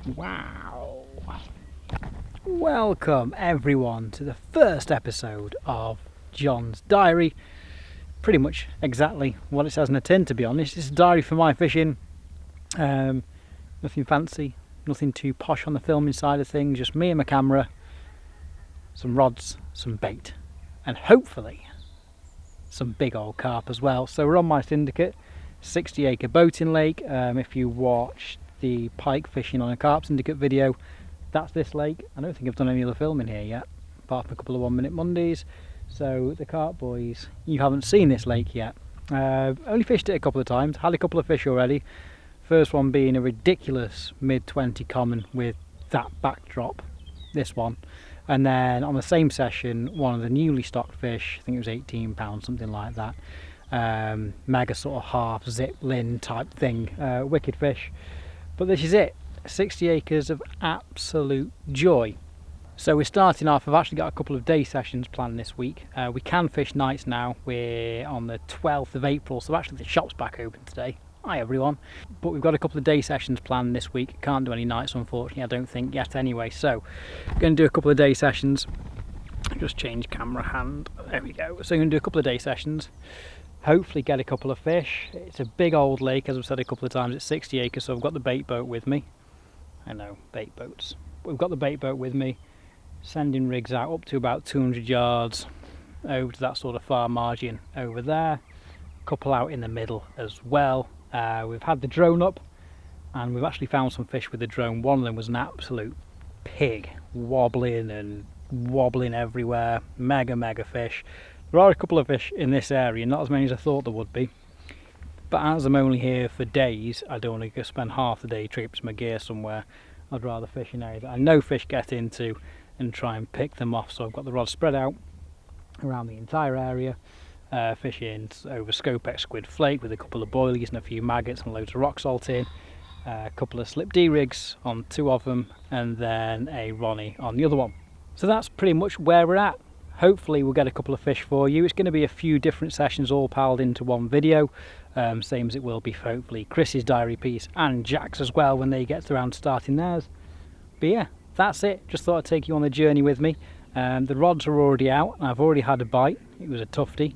Wow. Welcome everyone to the first episode of John's Diary. Pretty much exactly what it says in the tin, to be honest. It's a diary for my fishing. Nothing fancy, nothing too posh on the filming side of things, just me and my camera, some rods, some bait, and hopefully some big old carp as well. So we're on my syndicate, 60-acre boating lake. If you watched the pike fishing on a carp syndicate video, that's this lake. I don't think I've done any other filming here yet, apart from a couple of 1 Minute Mondays. So the carp boys, you haven't seen this lake yet. Only fished it a couple of times, had a couple of fish already. First one being a ridiculous mid-20 common with that backdrop, this one. And then on the same session, one of the newly stocked fish, I think it was 18 pounds, something like that. Mega sort of half zip line type thing, wicked fish. But this is it, 60 acres of absolute joy. So we're starting off. I've actually got a couple of day sessions planned this week. We can fish nights now. We're on the 12th of April, so actually the shop's back open today. Hi everyone. But we've got a couple of day sessions planned this week. Can't do any nights, unfortunately, I don't think yet anyway. So I'm going to do a couple of day sessions. Just change camera hand. There we go. So I'm going to do a couple of day sessions. Hopefully get a couple of fish. It's a big old lake, as I've said a couple of times. It's 60 acres, so I've got the bait boat with me. I know, bait boats. We've got the bait boat with me, sending rigs out up to about 200 yards over to that sort of far margin over there. A couple out in the middle as well. We've had the drone up and we've actually found some fish with the drone. One of them was an absolute pig, wobbling everywhere. Mega fish. There are a couple of fish in this area, not as many as I thought there would be. But as I'm only here for days, I don't want to spend half the day tripping my gear somewhere. I'd rather fish in areas that I know fish get into and try and pick them off. So I've got the rod spread out around the entire area, fishing over Scopex squid flake with a couple of boilies and a few maggots and loads of rock salt in. A couple of slip D rigs on two of them, and then a Ronnie on the other one. So that's pretty much where we're at. Hopefully we'll get a couple of fish for you. It's going to be a few different sessions all piled into one video, same as it will be for hopefully Chris's diary piece and Jack's as well when they get around to starting theirs. But yeah, that's it. Just thought I'd take you on the journey with me. The rods are already out and I've already had a bite. It was a tufty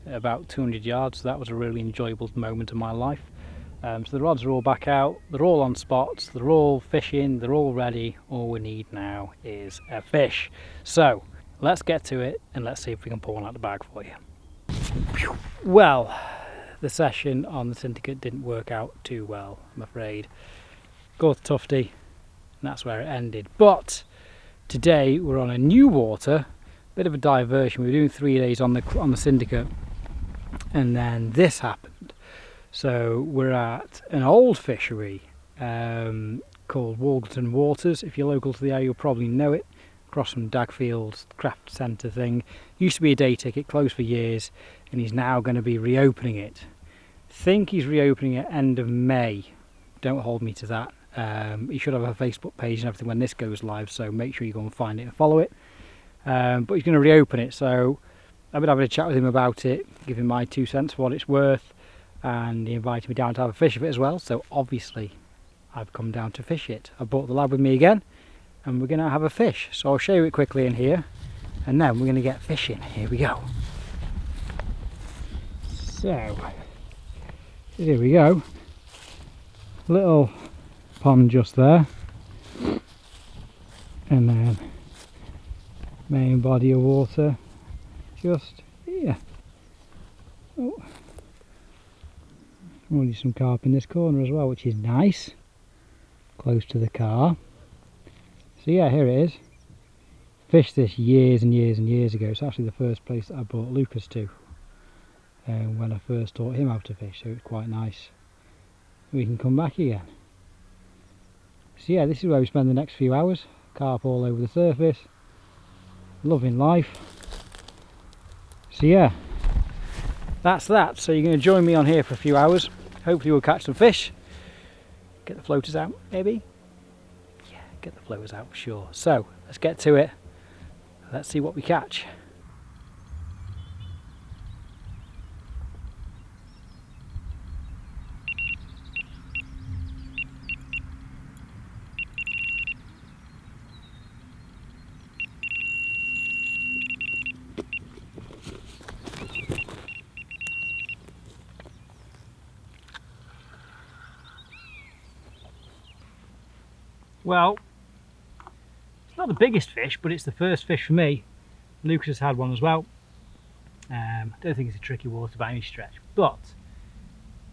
at about 200 yards, so that was a really enjoyable moment of my life. So the rods are all back out, they're all on spots, they're all fishing, they're all ready. All we need now is a fish. So let's get to it and let's see if we can pull one out the bag for you. Well, the session on the syndicate didn't work out too well, I'm afraid. Got tufty, and that's where it ended. But today we're on a new water, bit of a diversion. We were doing 3 days on the syndicate, and then this happened. So we're at an old fishery called Walderton Waters. If you're local to the area, you'll probably know it. Across from Dagfield's craft centre thing. Used to be a day ticket, closed for years, and he's now going to be reopening it. I think he's reopening it end of May. Don't hold me to that. He should have a Facebook page and everything when this goes live, so make sure you go and find it and follow it. But he's going to reopen it, so I've been having a chat with him about it, give him my 2 cents for what it's worth, and he invited me down to have a fish of it as well. So obviously I've come down to fish it. I brought the lad with me again, and we're going to have a fish. So I'll show you it quickly in here, and then we're going to get fishing. Here we go. So here we go. Little pond just there, and then main body of water just here. Oh, already some carp in this corner as well, which is nice, close to the car. So yeah, here it is. Fished this years and years ago. It's actually the first place that I brought Lucas to when I first taught him how to fish, so it's quite nice. We can come back again. So yeah, this is where we spend the next few hours. Carp all over the surface. Loving life. So yeah, that's that. So you're going to join me on here for a few hours. Hopefully we'll catch some fish. Get the floaters out, maybe? Yeah, get the floaters out, sure. So let's get to it. Let's see what we catch. Well, it's not the biggest fish, but it's the first fish for me. Lucas has had one as well. I don't think it's a tricky water by any stretch, but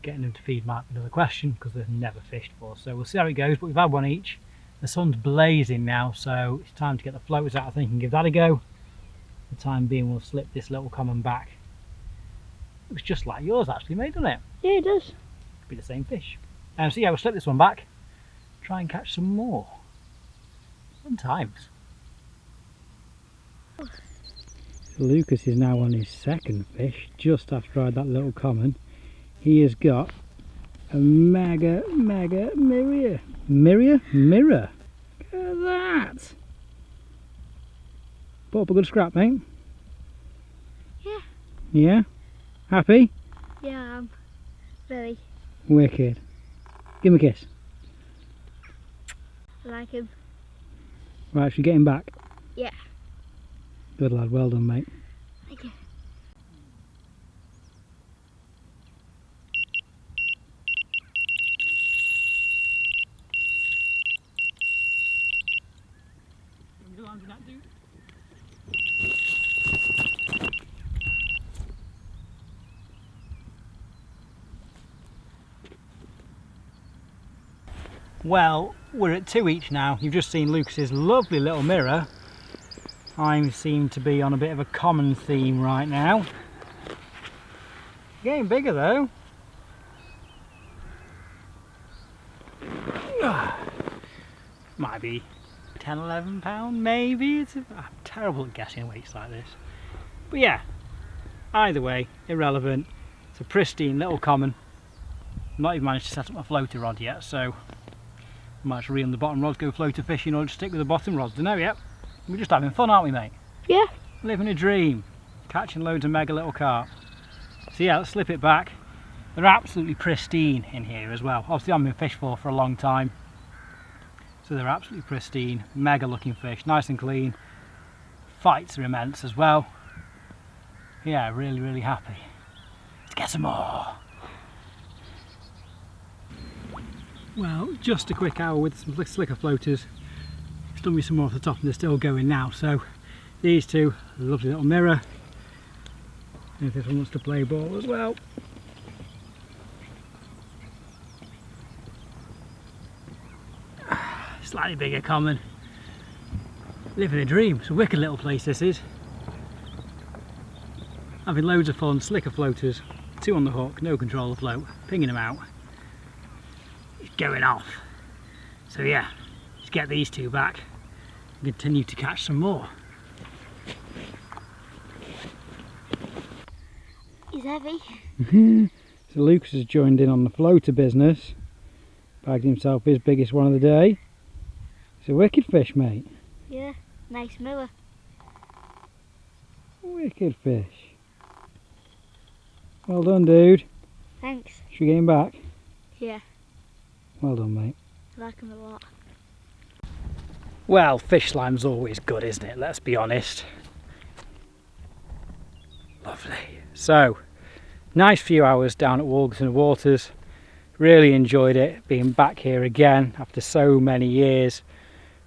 getting them to feed might be another question because they've never fished before. So we'll see how it goes, but we've had one each. The sun's blazing now, so it's time to get the floaters out, I think, and give that a go. For the time being, we'll slip this little common back. It was just like yours actually, mate, doesn't it? Yeah, it does. Could be the same fish. So yeah, we'll slip this one back, try and catch some more. Fun times. Lucas is now on his second fish, just after I had that little common. He has got a mega mirror. Mirror? Look at that! Put up a good scrap, mate? Yeah. Yeah? Happy? Yeah, very. Wicked. Give him a kiss. I like him. Right, should we get him back? Yeah. Good lad, well done, mate. Thank you. Well, we're at 2 each now. You've just seen Lucas's lovely little mirror. I seem to be on a bit of a common theme right now. Getting bigger though. Might be 10, 11 pound maybe. I'm terrible at guessing weights like this. But yeah, either way, irrelevant. It's a pristine little common. Not even managed to set up my floater rod yet, so I might reel the bottom rods, go floater fishing, or just stick with the bottom rods. Don't know yet. We're just having fun, aren't we, mate? Yeah. Living a dream. Catching loads of mega little carp. So yeah, let's slip it back. They're absolutely pristine in here as well. Obviously I haven't been fished for a long time. So they're absolutely pristine, mega looking fish, nice and clean. Fights are immense as well. Yeah, really happy. Let's get some more. Well, just a quick hour with some slicker floaters. It's done me some more off the top and they're still going now. So these two, a lovely little mirror. And if this one wants to play ball as well. Slightly bigger common. Living a dream. It's a wicked little place this is. Having loads of fun, slicker floaters, 2 on the hook, no control of float, pinging them out. It's going off. So yeah, let's get these 2 back and continue to catch some more. He's heavy. So Lucas has joined in on the floater business. Bagged himself his biggest one of the day. It's a wicked fish, mate. Yeah, nice mirror. Wicked fish. Well done, dude. Thanks. Should we get him back? Yeah. Well done, mate. I like him a lot. Well, fish slime's always good, isn't it? Let's be honest. Lovely. So, nice few hours down at Walgerton Waters. Really enjoyed it, being back here again after so many years.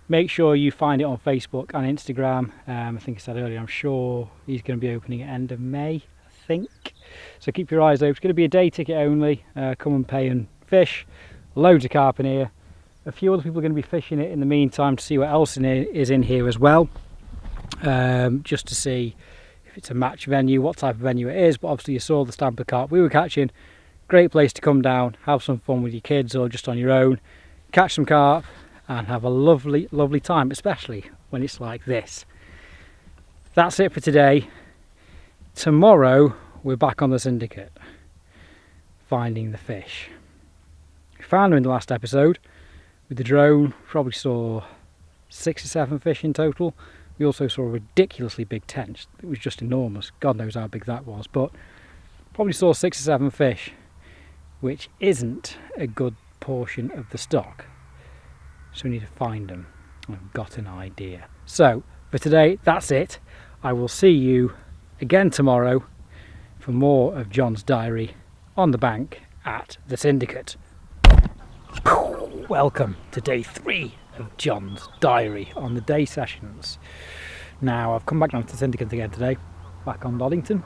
Make sure you find it on Facebook and Instagram. I think I said earlier, I'm sure he's going to be opening at end of May, I think. So keep your eyes open. It's going to be a day ticket only. Come and pay and fish. Loads of carp in here. A few other people are going to be fishing it in the meantime to see what else is in here as well. Just to see if it's a match venue, what type of venue it is. But obviously you saw the stamp of carp we were catching. Great place to come down, have some fun with your kids or just on your own. Catch some carp and have a lovely time, especially when it's like this. That's it for today. Tomorrow we're back on the Syndicate, finding the fish. We found them in the last episode with the drone. Probably saw 6 or 7 fish in total. We also saw a ridiculously big tench. It was just enormous. God knows how big that was, but probably saw 6 or 7 fish, which isn't a good portion of the stock. So we need to find them. I've got an idea. So for today, that's it. I will see you again tomorrow for more of John's diary on the bank at the Syndicate. Welcome to day 3 of John's diary on the day sessions. Now I've come back down to the Syndicate again today, back on Doddington.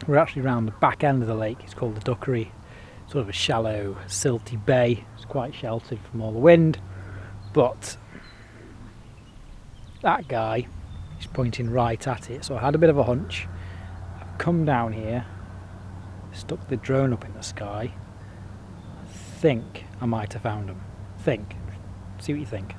We're actually around the back end of the lake. It's called the Duckery, sort of a shallow silty bay. It's quite sheltered from all the wind, but that guy is pointing right at it, so I had a bit of a hunch. I've come down here, stuck the drone up in the sky. I think I might have found him. See what you think.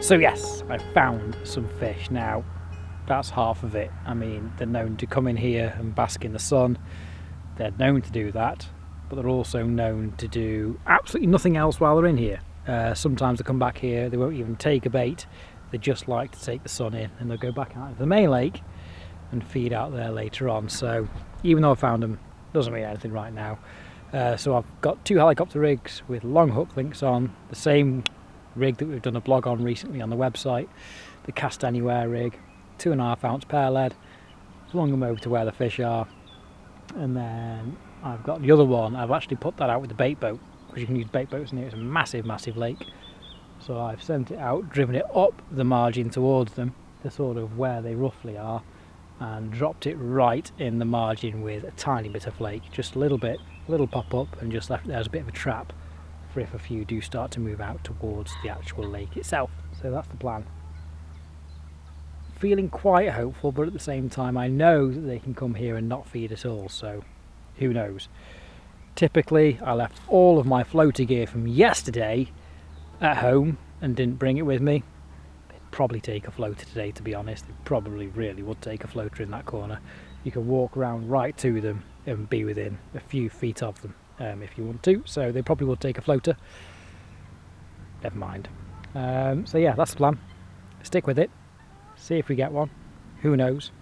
So yes, I found some fish. Now, that's half of it. I mean, they're known to come in here and bask in the sun. They're known to do that, but they're also known to do absolutely nothing else while they're in here. Sometimes they come back here, they won't even take a bait. They just like to take the sun in, and they'll go back out into the main lake and feed out there later on. So even though I found them, doesn't mean anything right now. So I've got 2 helicopter rigs with long hook links on, the same rig that we've done a blog on recently on the website, the Cast Anywhere rig, 2.5 ounce pair lead, flung them over to where the fish are, and then I've got the other one. I've actually put that out with the bait boat, because you can use bait boats in here. It's a massive lake, so I've sent it out, driven it up the margin towards them to sort of where they roughly are, and dropped it right in the margin with a tiny bit of flake, just a little bit, a little pop up, and just left it there as a bit of a trap for if a few do start to move out towards the actual lake itself. So that's the plan. Feeling quite hopeful, but at the same time I know that they can come here and not feed at all, so who knows. Typically I left all of my floater gear from yesterday at home and didn't bring it with me. They'd probably take a floater today, to be honest. They probably really would take a floater in that corner. You can walk around right to them and be within a few feet of them if you want to, so they probably will take a floater. Never mind. So yeah, that's the plan. Stick with it, see if we get one. Who knows?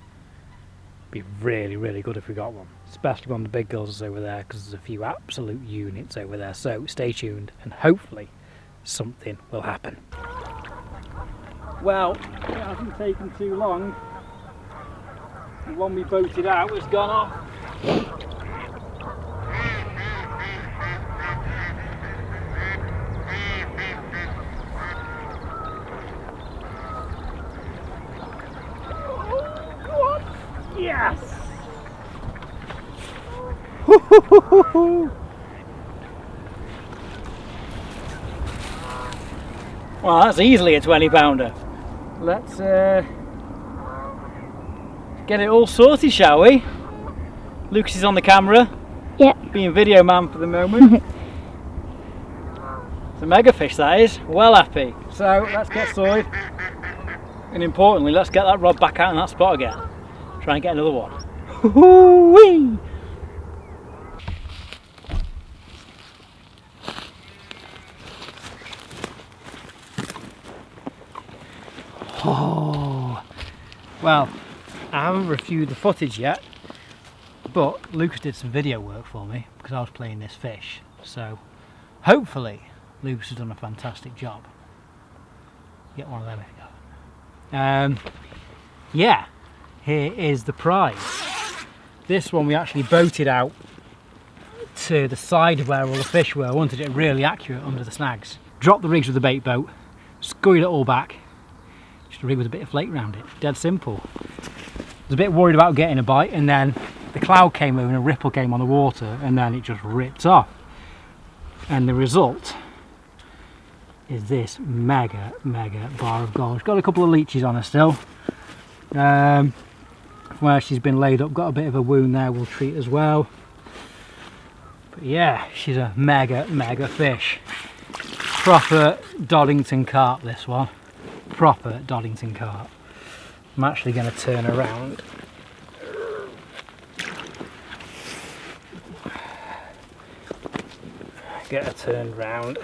Be really good if we got one, especially when the big girls are over there, because there's a few absolute units over there. So stay tuned and hopefully something will happen. Well, it hasn't taken too long. The one we boated out has gone off. Yes! Well, that's easily a 20-pounder. Let's get it all sorted, shall we? Lucas is on the camera. Yep. Being video man for the moment. It's a mega fish, that is. Well happy. So let's get sorted. And importantly, let's get that rod back out in that spot again. Try and get another one. Whoo-wee! Oh, well, I haven't reviewed the footage yet, but Lucas did some video work for me because I was playing this fish. So hopefully Lucas has done a fantastic job. Get one of them if you haven't. Yeah. Here is the prize. This one we actually boated out to the side of where all the fish were. I wanted it really accurate under the snags. Dropped the rigs with the bait boat, scurried it all back. Just a rig with a bit of flake around it. Dead simple. I was a bit worried about getting a bite, and then the cloud came over and a ripple came on the water, and then it just ripped off. And the result is this mega bar of gold. She's got a couple of leeches on her still. Where she's been laid up, got a bit of a wound there, we'll treat as well. But yeah, she's a mega fish. Proper Doddington carp, this one. Proper Doddington carp. I'm actually going to turn around. Get her turned round.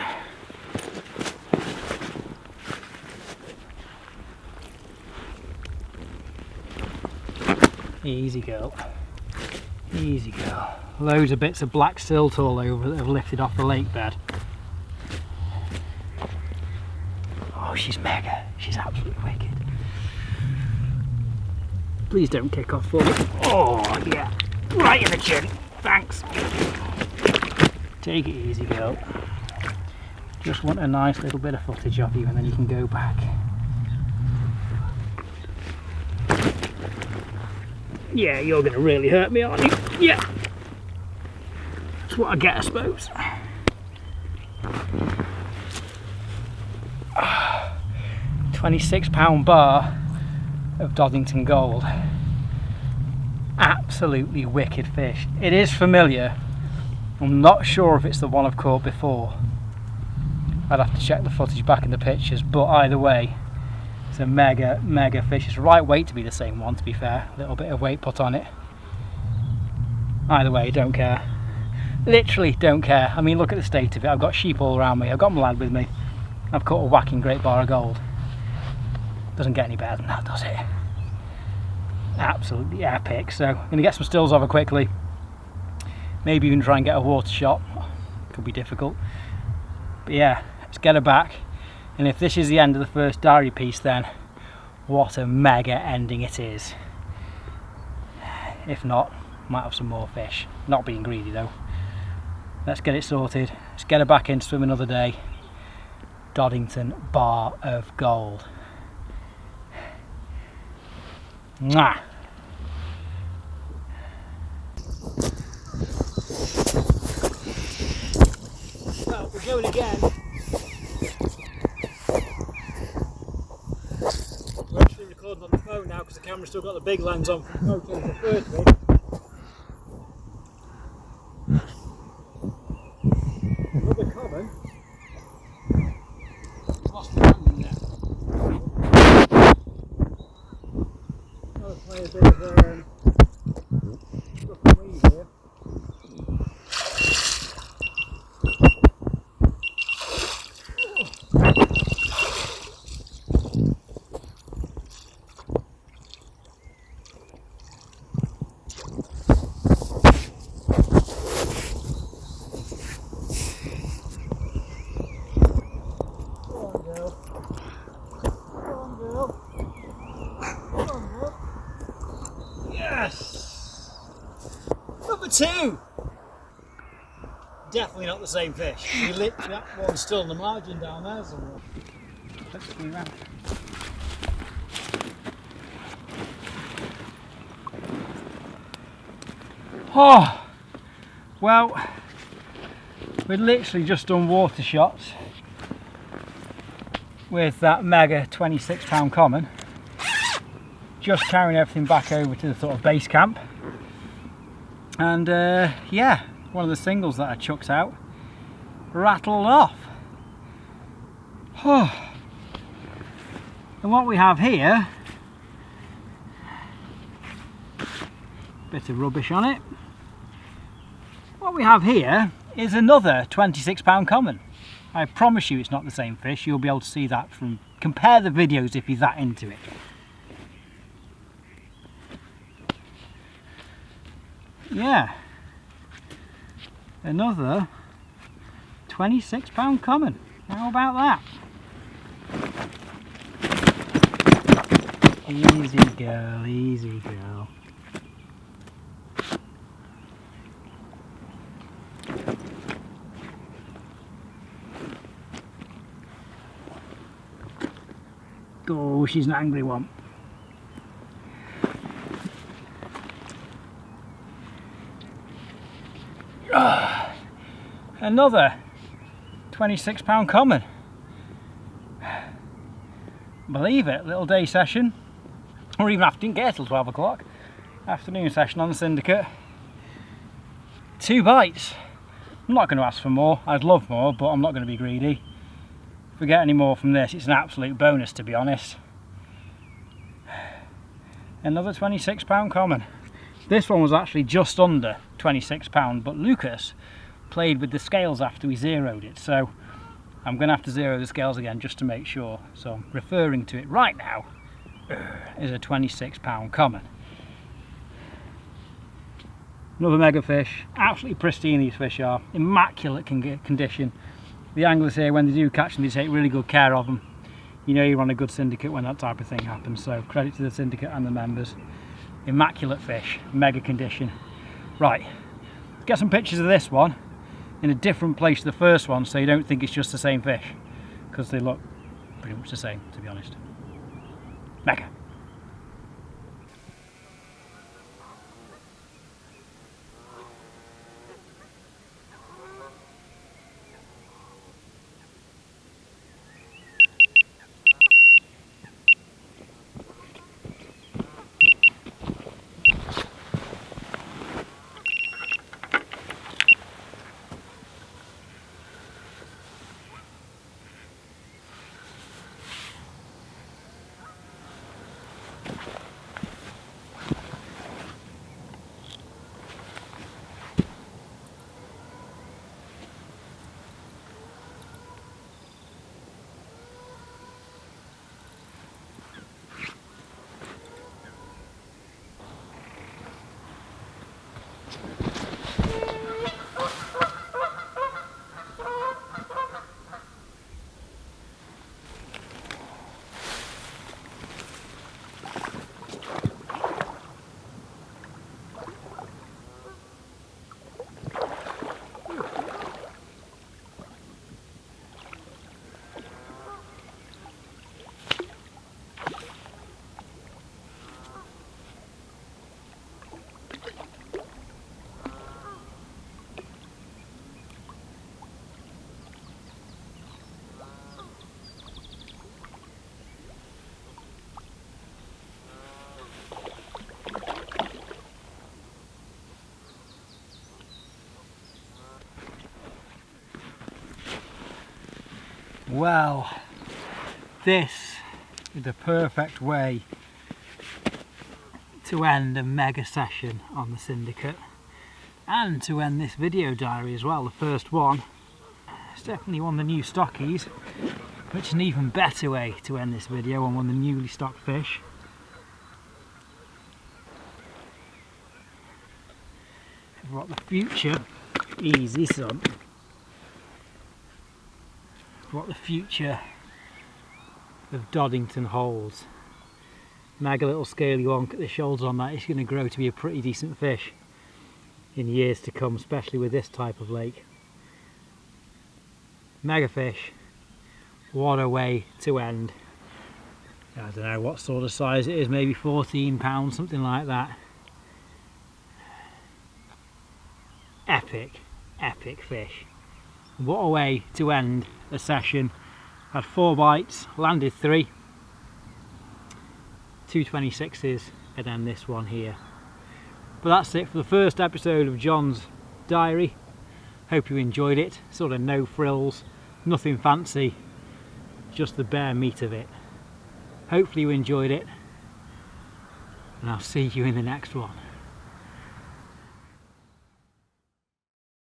Easy girl. Easy girl. Loads of bits of black silt all over that have lifted off the lake bed. Oh, she's mega. She's absolutely wicked. Please don't kick off for me. Oh, yeah. Right in the chin. Thanks. Take it easy, girl. Just want a nice little bit of footage of you and then you can go back. Yeah, you're going to really hurt me, aren't you? Yeah. That's what I get, I suppose. £26 bar of Doddington Gold. Absolutely wicked fish. It is familiar. I'm not sure if it's the one I've caught before. I'd have to check the footage back in the pictures, but either way, it's a mega fish. It's the right weight to be the same one, to be fair. A little bit of weight put on it. Either way, don't care. Literally don't care. I mean, look at the state of it. I've got sheep all around me. I've got my lad with me. I've caught a whacking great bar of gold. Doesn't get any better than that, does it? Absolutely epic. So I'm going to get some stills of her quickly. Maybe even try and get a water shot. Could be difficult. But yeah, let's get her back. And if this is the end of the first diary piece, then what a mega ending it is. If not, might have some more fish. Not being greedy though. Let's get it sorted. Let's get her back in to swim another day. Doddington bar of gold. Mwah. Well, we're going again. We're actually recording on the phone now because the camera's still got the big lens on from photos the first bit. Another common. Lost the hand in there. I'll play a bit of stuff and weave here. Yes! Number 2! Definitely not the same fish. That one's still on the margin down there somewhere. Let's go around. Oh! Well, we'd literally just done water shots with that mega £26 common. Just carrying everything back over to the sort of base camp, and yeah, one of the singles that I chucked out rattled off. Oh. And what we have here, bit of rubbish on it. What we have here is another £26 common. I promise you it's not the same fish. You'll be able to see that from, compare the videos if you're that into it. Yeah, another £26 common. How about that? Easy girl, easy girl. Oh, she's an angry one. Another £26 common. Believe it, little day session, or even after, didn't get till 12 o'clock. Afternoon session on the syndicate. 2 bites. I'm not going to ask for more. I'd love more, but I'm not going to be greedy. If we get any more from this, it's an absolute bonus, to be honest. Another £26 common. This one was actually just under £26, but Lucas played with the scales after we zeroed it, so I'm going to have to zero the scales again just to make sure. So I'm referring to it right now as a £26 common. Another mega fish. Absolutely pristine these fish are. Immaculate condition. The anglers here, when they do catch them, they take really good care of them. You know you're on a good syndicate when that type of thing happens, so credit to the syndicate and the members. Immaculate fish, mega condition. Right, let's get some pictures of this one in a different place to the first one so you don't think it's just the same fish, because they look pretty much the same, to be honest. Mega. Well, this is the perfect way to end a mega session on the syndicate, and to end this video diary as well, the first one. It's definitely one of the new stockies, which is an even better way to end this video on one of the newly stocked fish. What the future, easy son, what the future of Doddington holds. Mega little scaly one, at the shoulders on that, it's going to grow to be a pretty decent fish in years to come, especially with this type of lake. Mega fish, what a way to end. I don't know what sort of size it is, maybe 14 pounds, something like that. Epic, epic fish. What a way to end a session. Had 4 bites, landed 3. 2 26s, and then this one here. But that's it for the first episode of John's diary. Hope you enjoyed it. Sort of no frills, nothing fancy, just the bare meat of it. Hopefully you enjoyed it, and I'll see you in the next one.